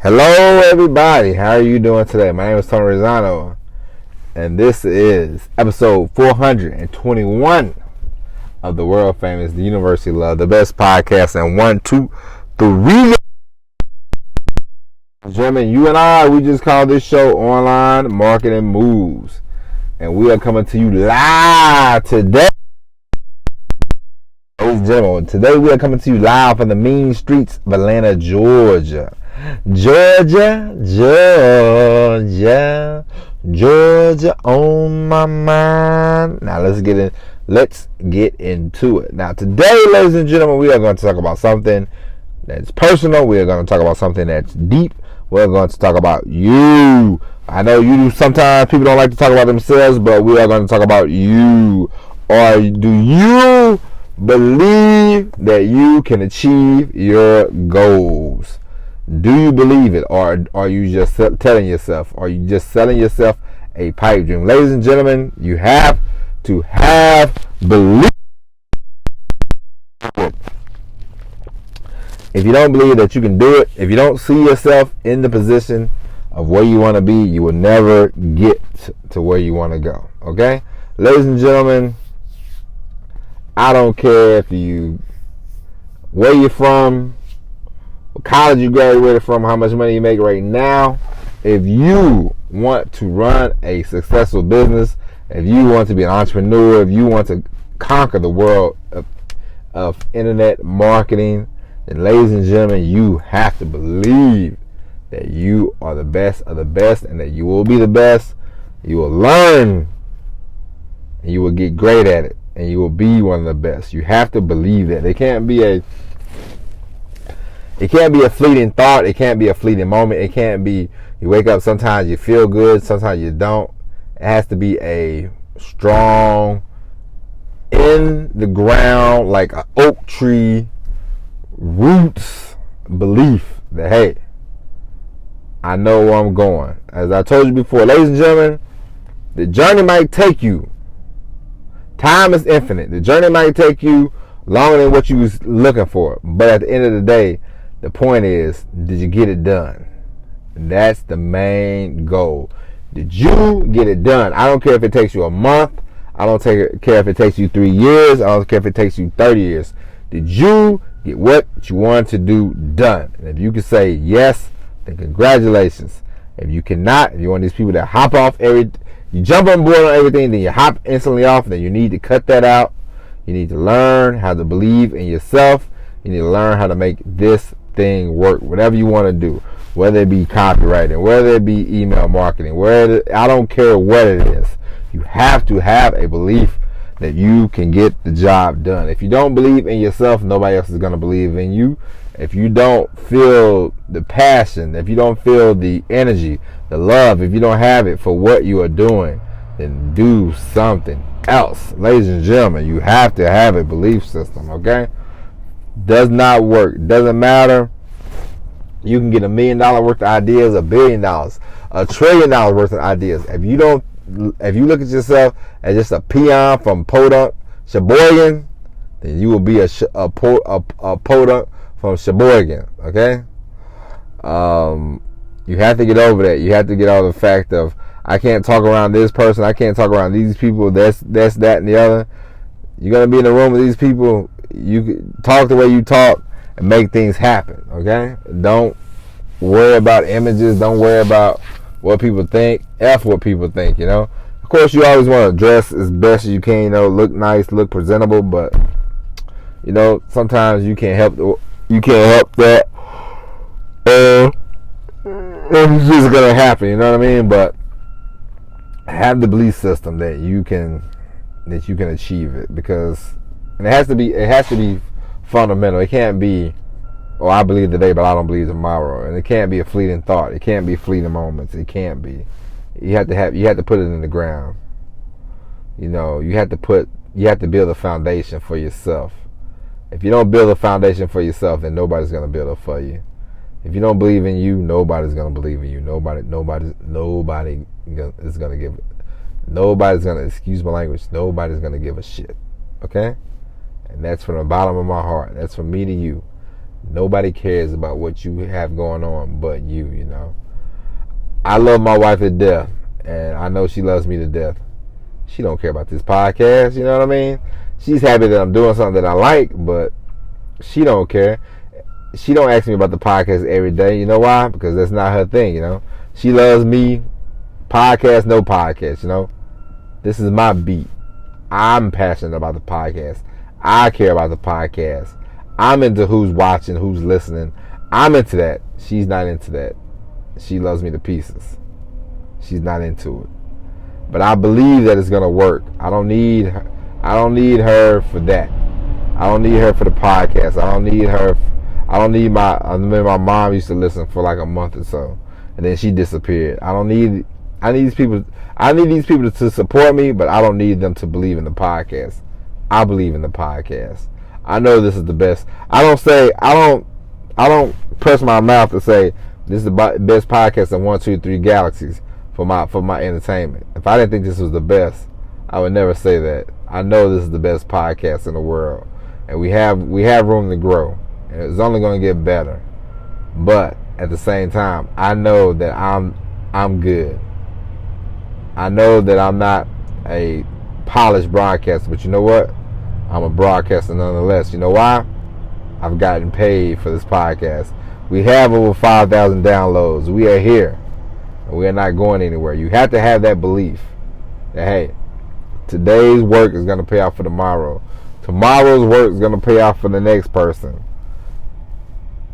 Hello, everybody. How are you doing today? My name is Tony Rosano, and this is episode 421 of the world famous The University Love, the best podcast in 1, 2, 3. Gentlemen, you and I, we just call this show Online Marketing Moves, and we are coming to you live today. Ladies and gentlemen, today we are coming to you live from the mean streets of Atlanta, Georgia, on my mind. Now let's get into it. Now today, ladies and gentlemen, we are going to talk about something that's personal. We are going to talk about something that's deep. We're going to talk about you. I know you sometimes people don't like to talk about themselves, but we are going to talk about you. Or do you believe that you can achieve your goals? Do you believe it, or are you just telling yourself? Are you just selling yourself a pipe dream? Ladies and gentlemen, you have to have belief. If you don't believe that you can do it, if you don't see yourself in the position of where you want to be, you will never get to where you want to go. Okay? Ladies and gentlemen, I don't care where you're from, what college you graduated from, how much money you make right now. If you want to run a successful business, if you want to be an entrepreneur, if you want to conquer the world of internet marketing, then ladies and gentlemen, you have to believe that you are the best of the best and that you will be the best. You will learn and you will get great at it and you will be one of the best. You have to believe that. It can't be a fleeting thought. It can't be a fleeting moment. It can't be you wake up, sometimes you feel good, sometimes you don't. It has to be a strong, in the ground, like an oak tree, roots belief that, hey, I know where I'm going. As I told you before, ladies and gentlemen, the journey might take you. Time is infinite. The journey might take you longer than what you was looking for. But at the end of the day, the point is, did you get it done? And that's the main goal. Did you get it done? I don't care if it takes you a month. I don't care if it takes you 3 years. I don't care if it takes you 30 years. Did you get what you wanted to do done? And if you can say yes, then congratulations. If you cannot, if you're one of these people that hop off you jump on board on everything, then you hop instantly off, then you need to cut that out. You need to learn how to believe in yourself. You need to learn how to make this thing work, whatever you want to do, whether it be copywriting, whether it be email marketing, I don't care what it is. You have to have a belief that you can get the job done. If you don't believe in yourself, nobody else is going to believe in you. If you don't feel the passion, if you don't feel the energy, the love, if you don't have it for what you are doing, then do something else. Ladies and gentlemen, you have to have a belief system, okay? Does not work. Doesn't matter. You can get $1 million worth of ideas, $1 billion, $1 trillion worth of ideas. If you look at yourself as just a peon from Podunk, Sheboygan, then you will be a Podunk from Sheboygan. Okay. You have to get over that. You have to get over the fact of, I can't talk around this person. I can't talk around these people. That's that, and the other. You're gonna be in the room with these people. You can talk the way you talk and make things happen. Okay. Don't worry about images. Don't worry about what people think. F what people think. You know. Of course, you always want to dress as best as you can. You know, look nice, look presentable. But you know, sometimes you can't help that. It's just gonna happen, you know what I mean? But have the belief system that you can achieve it, because it has to be fundamental. It can't be, oh, I believe today, but I don't believe tomorrow, and it can't be a fleeting thought. It can't be fleeting moments. It can't be. You have to put it in the ground. You know, you have to build a foundation for yourself. If you don't build a foundation for yourself, then nobody's gonna build it for you. If you don't believe in you, nobody's gonna believe in you. Nobody is gonna give it. Nobody's gonna, excuse my language, nobody's gonna give a shit. Okay? And that's from the bottom of my heart. That's from me to you. Nobody cares about what you have going on but you, you know. I love my wife to death, and I know she loves me to death. She don't care about this podcast, you know what I mean? She's happy that I'm doing something that I like, but she don't care. She don't ask me about the podcast every day. You know why? Because that's not her thing, you know. She loves me. Podcast, no podcast, you know. This is my beat. I'm passionate about the podcast. I care about the podcast. I'm into who's watching, who's listening. I'm into that. She's not into that. She loves me to pieces. She's not into it. But I believe that it's gonna work. I don't need her for that. I don't need her for the podcast. I don't need her. I remember my mom used to listen for like a month or so, and then she disappeared. I need these people to support me, but I don't need them to believe in the podcast. I believe in the podcast. I know this is the best. I don't press my mouth to say this is the best podcast in 1, 2, 3 galaxies for my entertainment. If I didn't think this was the best, I would never say that. I know this is the best podcast in the world, and we have room to grow, and it's only going to get better. But at the same time, I know that I'm good. I know that I'm not a polished broadcaster, but you know what? I'm a broadcaster nonetheless. You know why? I've gotten paid for this podcast. We have over 5,000 downloads. We are here, and we are not going anywhere. You have to have that belief that, hey, today's work is going to pay off for tomorrow. Tomorrow's work is going to pay off for the next person,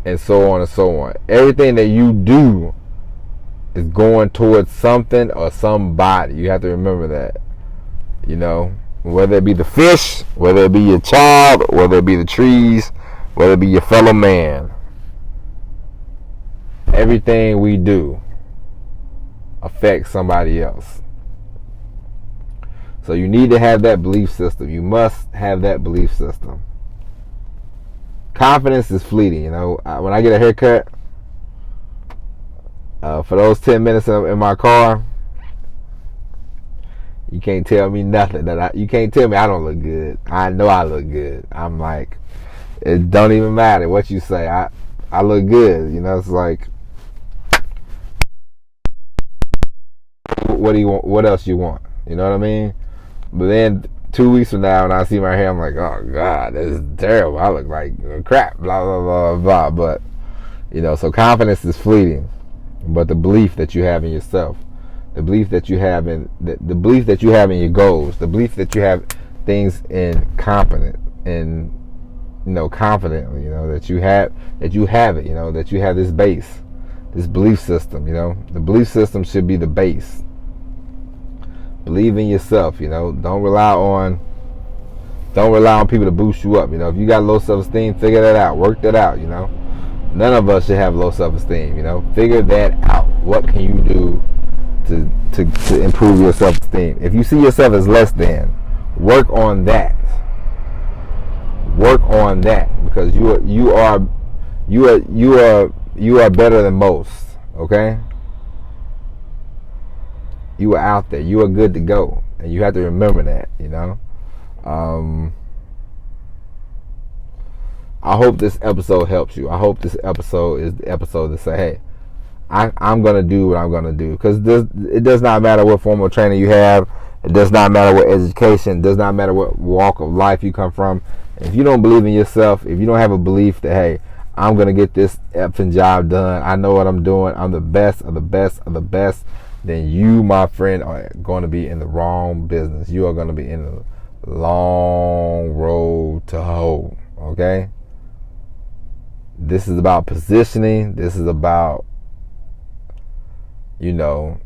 and so on and so on. Everything that you do is going towards something or somebody. You have to remember that. You know, whether it be the fish, whether it be your child, whether it be the trees, whether it be your fellow man. Everything we do affects somebody else. So you need to have that belief system. You must have that belief system. Confidence is fleeting. You know, when I get a haircut, for those 10 minutes in my car, you can't tell me nothing. You can't tell me I don't look good. I know I look good. I'm like, it don't even matter what you say. I look good. You know, it's like, what do you want? What else you want? You know what I mean? But then 2 weeks from now, when I see my hair, I'm like, oh God, this is terrible. I look like crap. Blah blah blah blah. But you know, so confidence is fleeting. But the belief that you have in yourself, the belief that you have in the belief that you have in your goals, the belief that you have things in confidently, that you have it, you know, that you have this base, this belief system, you know. The belief system should be the base. Believe in yourself, you know. Don't rely on people to boost you up, you know. If you got low self-esteem, figure that out. Work that out, you know. None of us should have low self-esteem, you know. Figure that out. What can you do to improve your self-esteem? If you see yourself as less than, work on that. Work on that, because you are better than most. Okay? You are out there. You are good to go, and you have to remember that. You know. I hope this episode helps you. I hope this episode is the episode to say, hey, I'm going to do what I'm going to do. Because it does not matter what form of training you have. It does not matter what education. It does not matter what walk of life you come from. If you don't believe in yourself, if you don't have a belief that, hey, I'm going to get this effing job done, I know what I'm doing, I'm the best of the best of the best, then you, my friend, are going to be in the wrong business. You are going to be in the long road to hoe. Okay? This is about positioning. This is about, you know,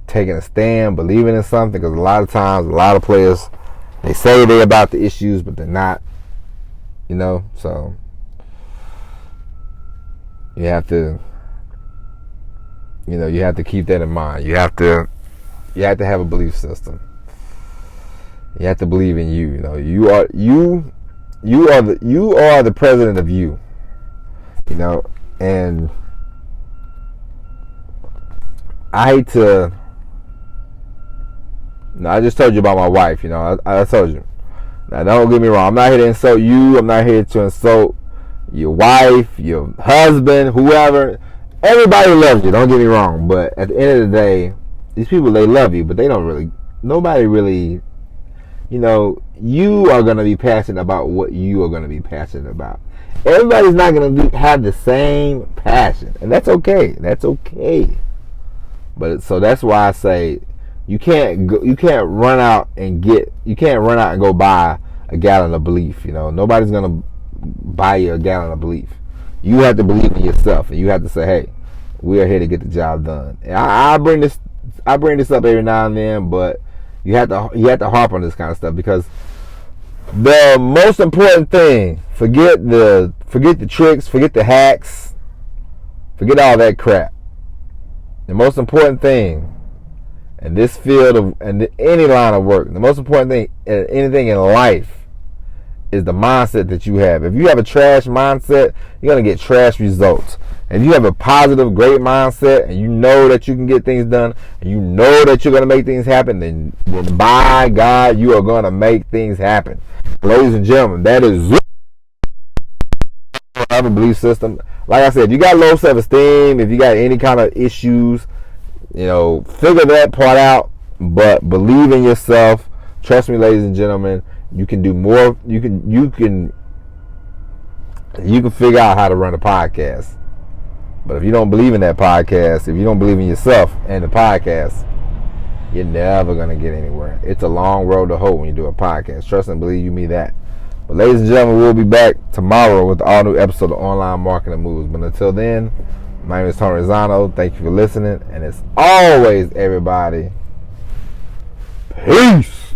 taking a stand, believing in something. Because a lot of times, a lot of players, they say they're about the issues, but they're not. You know, so you have to, keep that in mind. You have to have a belief system. You have to believe in you. You know, you are the president of you. You know, and I hate to. No, I just told you about my wife. You know, I told you. Now, don't get me wrong. I'm not here to insult you. I'm not here to insult, your wife, your husband, whoever. Everybody loves you, don't get me wrong. But at the end of the day, these people, they love you, but they don't really, nobody really, you are going to be passionate about what you are going to be passionate about. Everybody's not going to have the same passion. And that's okay. That's okay. But so that's why I say you can't run out and go buy a gallon of belief. Nobody's going to buy you a gallon of belief. You have to believe in yourself, and you have to say, "Hey, we are here to get the job done." And I bring this up every now and then, but you have to harp on this kind of stuff, because the most important thing, forget the tricks, forget the hacks, forget all that crap. The most important thing in this field and any line of work, the most important thing in anything in life is the mindset that you have. If you have a trash mindset, you're going to get trash results. If you have a positive, great mindset, and you know that you can get things done, and you know that you're going to make things happen, then by God, you are going to make things happen. Ladies and gentlemen, that is have a belief system. Like I said, if you got low self-esteem, if you got any kind of issues, figure that part out, but believe in yourself. Trust me, ladies and gentlemen, you can do more. You can figure out how to run a podcast. But if you don't believe in that podcast, if you don't believe in yourself and the podcast, you're never going to get anywhere. It's a long road to hoe when you do a podcast. Trust and believe me that. But ladies and gentlemen, we'll be back tomorrow with the all new episode of Online Marketing Moves. But until then, my name is Tony Rizzano. Thank you for listening. And as always, everybody, peace.